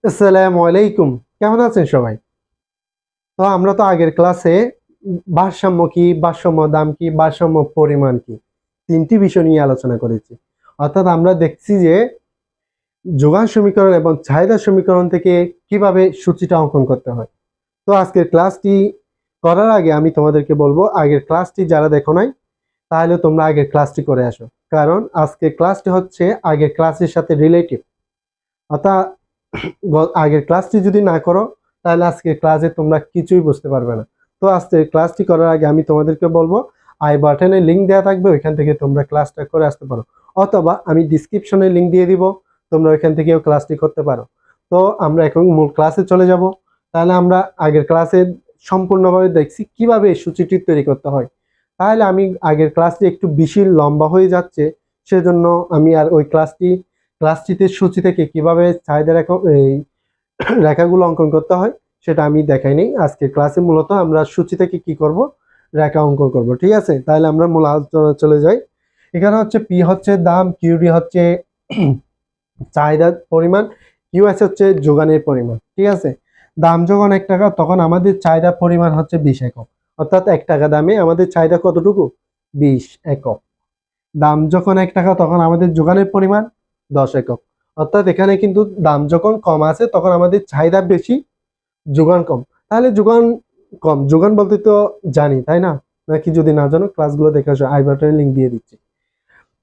আসসালামু আলাইকুম। কেমন আছেন সবাই? তো আমরা তো আগের ক্লাসে ভারসাম্য কি, ভারসাম্য দাম কি, ভারসাম্য পরিমাণ কি, তিনটি বিষয় নিয়ে আলোচনা করেছি। অর্থাৎ আমরা দেখছি যে যোগান সমীকরণ এবং চাহিদা সমীকরণ থেকে কিভাবে সূচিটা অঙ্কন করতে হয়। তো আজকের ক্লাসটি করার আগে আমি তোমাদেরকে বলবো, আগের ক্লাসটি যারা দেখো নাই তাহলে তোমরা আগের ক্লাসটি করে আসো, কারণ আজকের ক্লাসটি হচ্ছে আগের ক্লাসের সাথে রিলেটিভ। অর্থাৎ আগের ক্লাসটি যদি না করো তাহলে আজকের ক্লাসে তোমরা কিছুই বুঝতে পারবে না। তো আজকের ক্লাসটি করার আগে আমি তোমাদেরকে বলবো, আই বাটনে লিঙ্ক দেওয়া থাকবে, ওইখান থেকে তোমরা ক্লাসটা করে আসতে পারো, অথবা আমি ডিসক্রিপশনে লিঙ্ক দিয়ে দিব, তোমরা ওইখান থেকেও ক্লাসটি করতে পারো। তো আমরা এখন মূল ক্লাসে চলে যাব। তাহলে আমরা আগের ক্লাসে সম্পূর্ণভাবে দেখছি কিভাবে এই সূচিটি তৈরি করতে হয়। তাহলে আমি আগের ক্লাসটি একটু বেশি লম্বা হয়ে যাচ্ছে, সেজন্য আমি আর ওই ক্লাসটিতে সূচি থেকে কিভাবে চাহিদা এই রেখাগুলো অঙ্কন করতে হয় সেটা আমি দেখাইনি। আজকে ক্লাসে মূলত আমরা সূচি থেকে কি করব, রেখা অঙ্কন করব। ঠিক আছে, তাহলে আমরা মূল আলোচনা চলে যাই। এখানে হচ্ছে পি হচ্ছে দাম, কিউডি হচ্ছে চাহিদার পরিমাণ, কিউএস হচ্ছে যোগানের পরিমাণ। ঠিক আছে, দাম যখন 1 টাকা তখন আমাদের চাহিদা পরিমাণ হচ্ছে 20 একক। অর্থাৎ 1 টাকা দামে আমাদের চাহিদা কতটুকু? 20 একক। দাম যখন 1 টাকা তখন আমাদের যোগানের পরিমাণ 10 একক। অর্থাৎ এখানে কিন্তু দাম যখন কম আছে তখন আমাদের চাহিদা বেশি, যোগান কম। তাহলে যোগান কম, যোগান বলতে তো জানি তাই না? নাকি যদি না জানো ক্লাসগুলো দেখে আসো, আই বাটনে লিঙ্ক দিয়ে দিচ্ছি।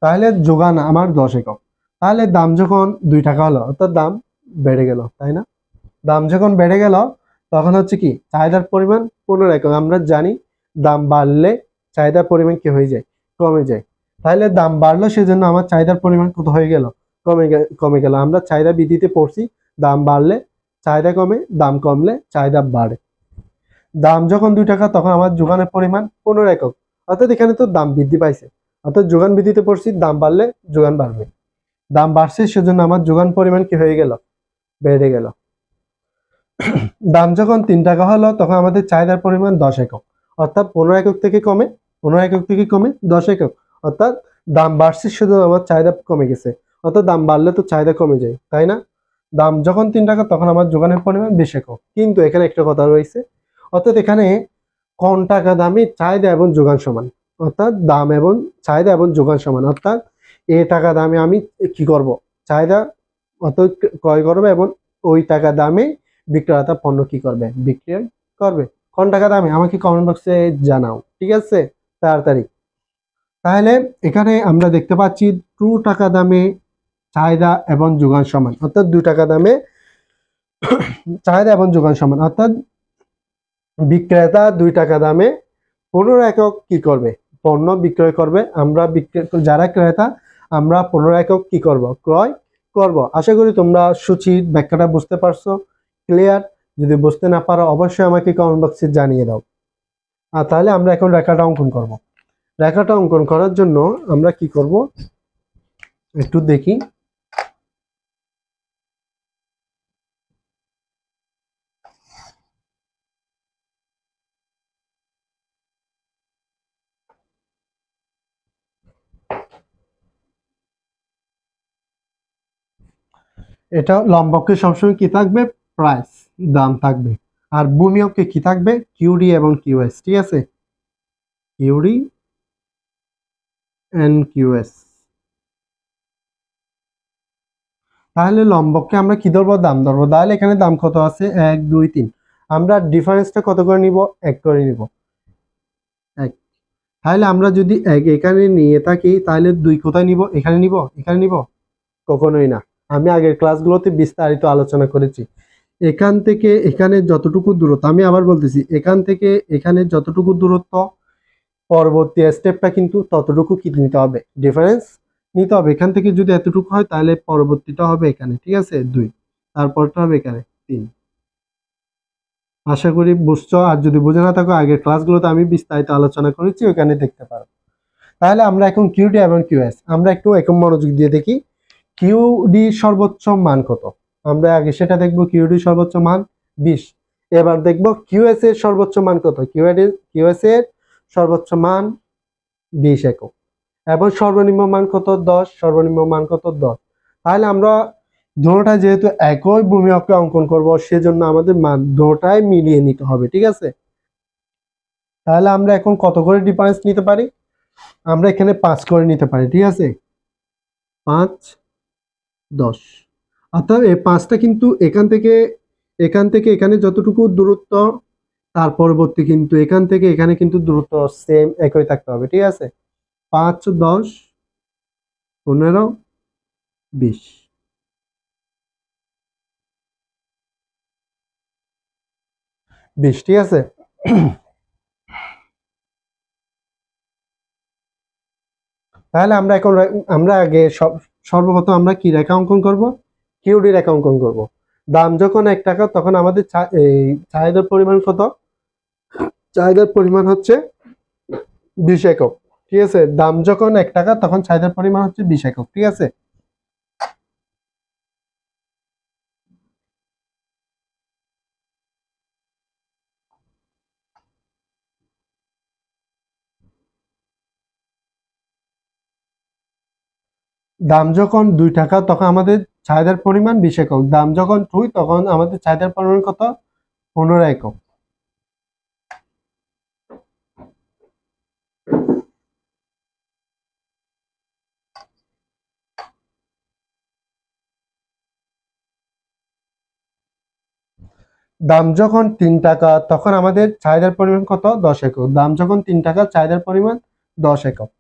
তাহলে যোগান আমার 10 একক। তাহলে দাম যখন 2 টাকা হলো অর্থাৎ দাম বেড়ে গেল, তাই না? দাম যখন বেড়ে গেল তখন হচ্ছে কি চাহিদার পরিমাণ 15 একক। আমরা জানি দাম বাড়লে চাহিদার পরিমাণ কি হয়ে যায়? কমে যায়। তাহলে দাম বাড়লো, সেজন্য আমার চাহিদার পরিমাণ কত হয়ে গেল? কমে গেল। আমরা চাহিদা বৃদ্ধিতে পড়ছি, দাম বাড়লে চাহিদা কমে, দাম কমলে চাহিদা বাড়ে। দাম যখন 2 টাকা তখন আমার যোগানের পরিমাণ 15 একক। অর্থাৎ এখানে তো দাম বৃদ্ধি পাইছে, অর্থাৎ যোগান বৃদ্ধিতে পড়ছি, দাম বাড়লে যোগান বাড়বে। দাম বাড়ছে সেজন্য আমার যোগান পরিমাণ কি হয়ে গেল? বেড়ে গেল। দাম যখন 3 টাকা হলো তখন আমাদের চাহিদার পরিমাণ 10 একক। অর্থাৎ 15 একক থেকে কমে, 10 একক। অর্থাৎ দাম বাড়ছে শুধু আমার চাহিদা কমে গেছে। অর্থাৎ দাম বাড়লে তো চাহিদা কমে যায়, তাই না? দাম যখন 3 টাকা তখন আমার যোগানের পরিমাণ 20 একক। কিন্তু এখানে একটা কথা রয়েছে, অর্থাৎ এখানে কোন টাকা দামে চাহিদা এবং যোগান সমান। অর্থাৎ দাম এবং চাহিদা এবং যোগান সমান। অর্থাৎ এ টাকা দামে আমি কি করব? চাহিদা অর্থাৎ ক্রয় করবে এবং ওই টাকা দামে বিক্রেতা পণ্য কি করবে? বিক্রয় করবে। কোন টাকা দামে? আমাকে কমেন্ট বক্সে জানাও, ঠিক আছে? তাড়াতাড়ি। তাহলে এখানে আমরা দেখতে পাচ্ছি 2 টাকা দামে চাহিদা এবং যোগান সমান। অর্থাৎ 2 টাকা দামে চাহিদা এবং যোগান সমান। অর্থাৎ বিক্রেতা 2 টাকা দামে 15 একক কি করবে? পণ্য বিক্রয় করবে। আমরা যারা ক্রেতা আমরা 15 একক কি করব? ক্রয় করব। আশা করি তোমরা সূচির ব্যাখ্যাটা বুঝতে পারছো। ক্লিয়ার? যদি বুঝতে না পারো অবশ্যই আমাকে কমেন্ট বক্সে জানিয়ে দাও। আর তাহলে আমরা এখন রেখাটা অঙ্কন করব। রেখাটা অঙ্কন করার জন্য আমরা কি করব একটু দেখি। এটা লম্বকে সবসময় কি থাকবে? প্রাইস, দাম থাকবে। আর ভূমিয়কে কি থাকবে? কিউডি এবং কিউএস। ঠিক আছে, কিউডি এন্ড কিউএস। তাহলে লম্বককে আমরা কি ধরবো? দাম ধরবো। তাহলে এখানে দাম কত আছে? 1 2 3। আমরা ডিফারেন্সটা কত করে নিব? 1 করে নিব। 1। তাহলে আমরা যদি 1 এখানে নিয়ে থাকি তাহলে 2 কোথায় নিব? এখানে নিব? এখানে নিব? কখনোই না। আমি আগের ক্লাসগুলোতে বিস্তারিত আলোচনা করেছি। এখান থেকে এখানে যতটুকু দূরত্ব, আমি আবার বলতেছি, এখান থেকে এখানে যতটুকু দূরত্ব, পরবর্তী স্টেপটা কিন্তু ততটুকু কি নিতে হবে? ডিফারেন্স নিতে হবে। এখান থেকে যদি এতটুকু হয় তাহলে পরবর্তীটা হবে এখানে। ঠিক আছে, 2। তারপরটা হবে এখানে 3। আশা করি বুঝছো। আর যদি বুঝে না থাকো আগের ক্লাসগুলোতে আমি বিস্তারিত আলোচনা করেছি, ওখানে দেখতে পারো। তাহলে আমরা এখন কিউডি এবং কিউএস আমরা একটু এখন মনোযোগ দিয়ে দেখি। কিউডি সর্বোচ্চ মান কত? আমরা আগে সেটা দেখবো। কিউডি সর্বোচ্চ মান 20। এবার দেখবো কিউএস এর সর্বোচ্চ মান কত? কিউএস এর সর্বোচ্চ মান 20 একক এবং সর্বনিম্ন মান কত? 10। সর্বনিম্ন মান কত? 10। তাহলে আমরা দুটোটা যেহেতু একই ভূমি অক্ষে অঙ্কন করব, সেজন্য আমাদের মান দুটোটাই মিলিয়ে নিতে হবে, ঠিক আছে। তাহলে আমরা এখন কত করে ডিফারেন্স নিতে পারি? আমরা এখানে 5 করে নিতে পারি, ঠিক আছে। 5 10, অর্থাৎ এই 5টা কিন্তু এখান থেকে এখানে যতটুকু দূরত্ব, তার পরবর্তী কিন্তু এখান থেকে এখানে কিন্তু দূরত্ব সেম একই থাকতে হবে, ঠিক আছে। 5 10 15 20, 20, ঠিক আছে। তাহলে আমরা আগে সর্বপ্রথম আমরা কি রেখা অঙ্কন করব? কিউডি রেখা অঙ্কন করব। দাম যখন 1 টাকা তখন আমাদের এই চাহিদার পরিমাণ কত? চাহিদার পরিমাণ হচ্ছে 20 একক, ঠিক আছে। দাম যখন 1 টাকা তখন চাহিদার পরিমাণ হচ্ছে 20 একক, ঠিক আছে। দাম যখন 2 টাকা তখন আমাদের চাহিদার পরিমাণ 20 একক। দাম যখন 2 তখন আমাদের চাহিদার পরিমাণ কত? 15 একক। দাম যখন 3 টাকা তখন আমাদের চাহিদার পরিমাণ কত? 10 একক। দাম যখন 3 টাকা চাহিদার পরিমাণ 10 একক।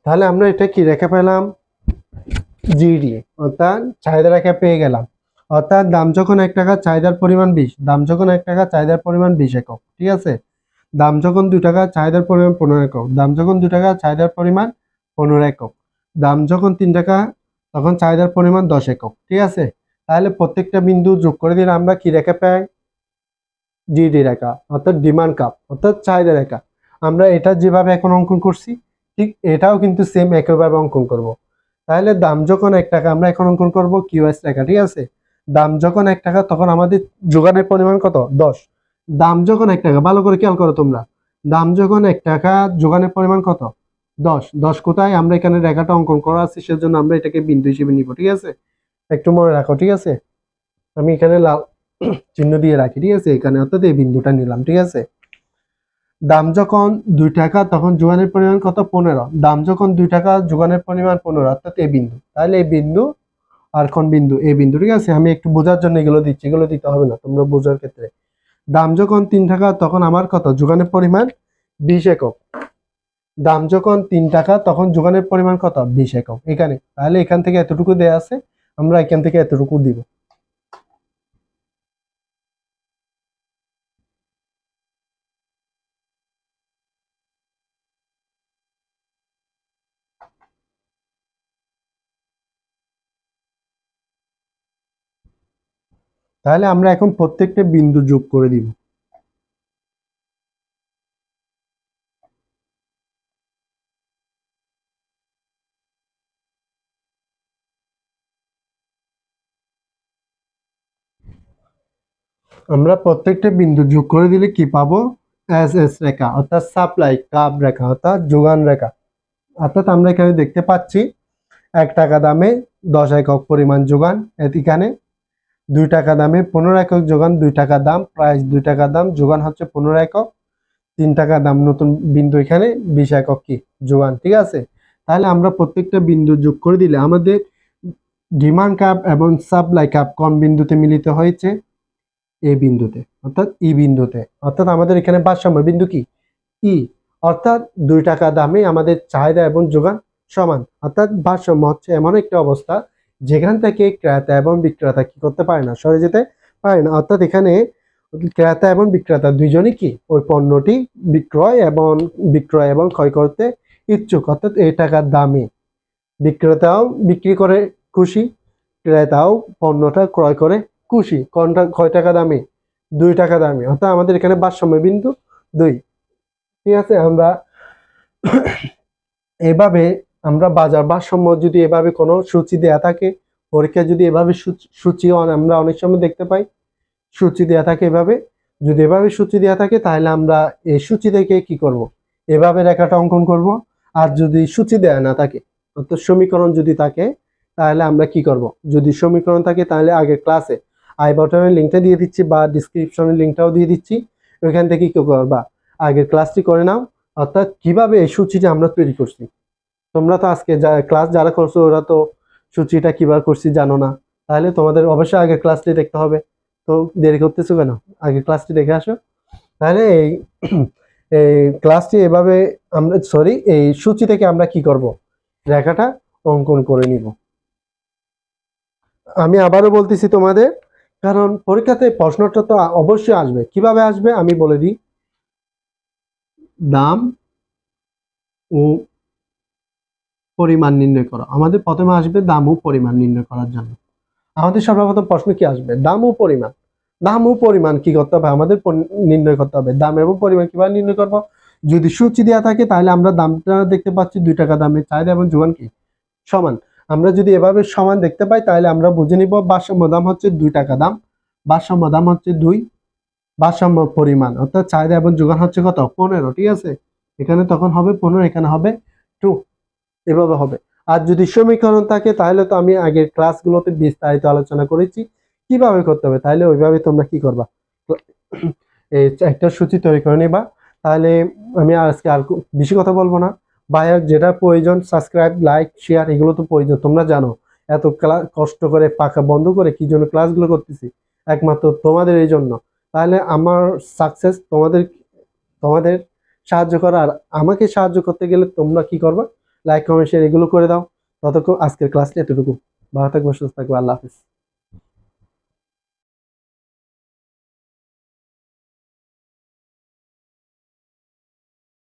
তাহলে আমরা এটা কি রেখা পেলাম? জিডি, অর্থাৎ চাহিদা রেখা পেয়ে গেলাম। অর্থাৎ দাম যখন 1 টাকা চাহিদার পরিমাণ 20, দাম যখন 1 টাকা চাহিদার পরিমাণ 20 একক, ঠিক আছে। দাম যখন 2 টাকা চাহিদার পরিমাণ 15 একক। দাম যখন 2 টাকা চাহিদার পরিমাণ 15 একক। দাম যখন 3 টাকা তখন চাহিদার পরিমাণ 10 একক, ঠিক আছে। তাহলে প্রত্যেকটা বিন্দু যোগ করে দিলে আমরা কি রেখা পাই? ডিডি রেখা, অর্থাৎ ডিমান্ড কাপ, অর্থাৎ চাহিদা রেখা। আমরা এটা যেভাবে এখন অঙ্কন করছি, ঠিক এটাও কিন্তু সেম একইভাবে অঙ্কন করব। তাহলে দাম যখন 1 টাকা আমরা এখন অঙ্কন করব কিউএস রেখা, ঠিক আছে। দাম যখন 1 টাকা তখন আমাদের যোগানের পরিমাণ কত? 10। দাম যখন 1 টাকা, ভালো করে খেয়াল করো তোমরা। দাম যখন 1 টাকা যোগানের পরিমাণ কত? 10। 10 কোথায়? আমরা এখানে রেখাটা অঙ্কন করা আছে, সেজন্য আমরা এটাকে বিন্দু হিসেবে নিব, ঠিক আছে। একটু মনে রাখো, ঠিক আছে। আমি এখানে লাল চিহ্ন দিয়ে রাখি, ঠিক আছে, এখানে, অর্থাৎ এই বিন্দুটা নিলাম, ঠিক আছে। দাম যখন 2 টাকা তখন যোগানের পরিমাণ কত? 15। দাম যখন 2 টাকা যোগানের পরিমাণ 15, অর্থাৎ এই বিন্দু। তাহলে এই বিন্দু আর কোন বিন্দু? এই বিন্দু, ঠিক আছে। আমি একটু বোঝার জন্য এগুলো দিচ্ছি, এগুলো দিতে হবে না তোমরা বোঝার ক্ষেত্রে। দাম যখন 3 টাকা তখন আমার কত? যোগানের পরিমাণ 20 একক। দাম যখন 3 টাকা তখন যোগানের পরিমাণ কত? 20 একক, এখানে। তাহলে এখান থেকে এতটুকু দেয়া আছে, আমরা এখান থেকে এতটুকু দিব। তাহলে আমরা এখন প্রত্যেকটা বিন্দু যোগ করে দিব। আমরা প্রত্যেকটা বিন্দু যোগ করে দিলে কি পাবো? এস এস রেখা, অর্থাৎ সাপ্লাই কাপ রেখা, অর্থাৎ যোগান রেখা। অর্থাৎ আমরা এখানে দেখতে পাচ্ছি 1 টাকা দামে 10 একক পরিমাণ যোগান, এখানে 2 টাকা দামে 15 একক যোগান, 2 টাকা দাম, প্রাইস 2 টাকা দাম, যোগান হচ্ছে 15 একক, 3 টাকা দাম, নতুন বিন্দু এখানে 20 একক কি যোগান, ঠিক আছে। তাহলে আমরা প্রত্যেকটা বিন্দু যোগ করে দিলে আমাদের ডিমান্ড কাপ এবং সাপ্লাই কাপ কোন বিন্দুতে মিলিত হয়েছে? এ বিন্দুতে, অর্থাৎ ই বিন্দুতে। অর্থাৎ আমাদের এখানে ভারসাম্য বিন্দু কি? ই। অর্থাৎ 2 টাকা দামে আমাদের চাহিদা এবং যোগান সমান। অর্থাৎ ভারসাম্য হচ্ছে এমন একটা অবস্থা যেখান থেকে ক্রেতা এবং বিক্রেতা কি করতে পারে না? সরে যেতে পারে না। অর্থাৎ এখানে ক্রেতা এবং বিক্রেতা দুইজনই কি ওই পণ্যটি বিক্রয় এবং ক্রয় করতে ইচ্ছুক। অর্থাৎ এই টাকার দামে বিক্রেতাও বিক্রি করে খুশি, ক্রেতাও পণ্যটা ক্রয় করে খুশি। কোনটা কয় টাকা দামি? 2 টাকা দামি, অর্থাৎ আমাদের এখানে ভারসাম্য বিন্দু 2। ঠিক আছে, আমরা এভাবে আমরা বাজার ভারসাম্য যদি এভাবে কোনো সূচি দেয়া থাকে, পরীক্ষায় যদি এভাবে সূচি আমরা অনেক সময় দেখতে পাই, সূচি দেয়া থাকে এভাবে, যদি এভাবে সূচি দেয়া থাকে তাহলে আমরা এই সূচি থেকে কি করব, এভাবে রেখাটা অঙ্কন করব। আর যদি সূচি দেয়া না থাকে, অর্থাৎ সমীকরণ যদি থাকে, তাহলে আমরা কি করব, যদি সমীকরণ থাকে তাহলে আগের ক্লাসে আই বাটনের লিঙ্কটা দিয়ে দিচ্ছি বা ডিসক্রিপশনের লিঙ্কটাও দিয়ে দিচ্ছি, ওইখান থেকে কি করবা, আগের ক্লাসটি করে নাও। অর্থাৎ কিভাবে এই সূচিটা আমরা তৈরি করছি। তোমরা তো আজকে ক্লাস যারা করছো ওরা তো সূচিটা কিভাবে করছি জানো না, তাহলে তোমাদের অবশ্যই আগের ক্লাসটি দেখতে হবে। তো দেরি করতেছো কেন, আগের ক্লাসটি দেখে আসো। তাহলে এই এই ক্লাসটি এভাবে আমরা এই সূচি থেকে আমরা কি করব, রেখাটা অঙ্কন করে নিব। আমি আবারও বলতেছি তোমাদের, কারণ পরীক্ষাতে প্রশ্নটা তো অবশ্যই আসবে। কিভাবে আসবে আমি বলে দিই। দাম ও পরিমাণ নির্ণয় করো। আমাদের প্রথমে আসবে দাম ও পরিমাণ নির্ণয় করার জন্য। আমাদের সর্বপ্রথম প্রশ্ন কি আসবে, দাম ও পরিমাণ। দাম ও পরিমাণ কি করতে হবে, আমাদের নির্ণয় করতে হবে। দাম এবং পরিমাণ কিভাবে নির্ণয় করব, যদি সূচি দেওয়া থাকে তাহলে আমরা দামটা দেখতে পাচ্ছি 2 টাকা দামে, চাহিদা এবং যোগান কি সমান। আমরা যদি এভাবে সমান দেখতে পাই তাহলে আমরা বুঝে নিব ভারসাম্য দাম হচ্ছে 2 টাকা দাম, ভারসাম্য দাম হচ্ছে 2, ভারসাম্য পরিমাণ অর্থাৎ চাহিদা এবং যোগান হচ্ছে কত, 15। ঠিক আছে, এখানে তখন হবে 15, এখানে হবে 2, এভাবে হবে। আর যদি সমীকরণ থাকে তাহলে তো আমি আগের ক্লাসগুলোতে বিস্তারিত আলোচনা করেছি কিভাবে করতে হবে, তাহলে ওইভাবে তোমরা কি করবা, এই একটা সূচি তৈরি করে নিবা। তাহলে আমি আজকে আর বেশি কথা বলবো না। ভাইয়ার যেটা প্রয়োজন সাবস্ক্রাইব, লাইক, শেয়ার এগুলো তো প্রয়োজন, তোমরা জানো এত কষ্ট করে পাখা বন্ধ করে কি জন্য ক্লাসগুলো করতেছি, একমাত্র তোমাদের এই জন্য। তাহলে আমার সাকসেস তোমাদের তোমাদের সাহায্য করা, আর আমাকে সাহায্য করতে গেলে তোমরা কি করবা, লাইক, কমেন্ট, শেয়ার এগুলো করে দাও। ততক্ষণ আজকের ক্লাসটা এতটুকু। ভালো থাকবো, সুস্থ থাকবো, আল্লাহ হাফিজ।